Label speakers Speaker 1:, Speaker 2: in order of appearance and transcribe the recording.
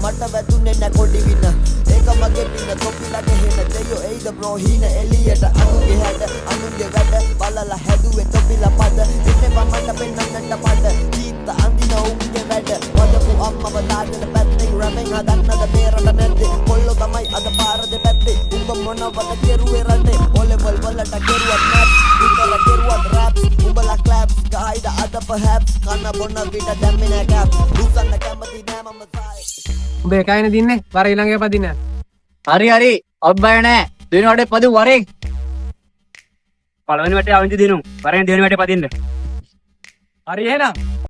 Speaker 1: මට වැදුනේ නැ කොඩි වින ඒක මගේ පින කොපිලට හෙන දෙයෝ එයිද බ්‍රෝ හීන එලියට අනුගේ හැඩ අනුගේ වැඩ බලලා හැදුවේ තොපිලා පද ඉන්නේ මමට පෙන්නන්නට පද කීත අඳින උන්ගේ වැඩ වදපු අම්මව දාගෙන පැත්තේ රැමෙන් හදන්නද බේරට නැද්දේ කොල්ලෝ තමයි අද පාර දෙපැත්තේ උඹ මොනවද කෙරුවේ රටේ ඔලෙවල් වලට කෙරුවත් නැත් උතල කෙරුවත් රැප් උඹලා ක්ලැප්ස් ගහයිද අද perhaps කන බොන විට දැම්මේ නැ කැප් උසන්න කැමති නෑ මම සායි
Speaker 2: උඹ එකයිනේ දින්නේ වර ඊළඟේ පදින්න.
Speaker 3: හරි හරි ඔබ බය නැහැ. දෙවෙනි වටේ පදු වරෙන්.
Speaker 4: පළවෙනි වටේ අවුන්ති දිනු. වරෙන් දෙවෙනි වටේ පදින්න.
Speaker 2: හරි එහෙනම්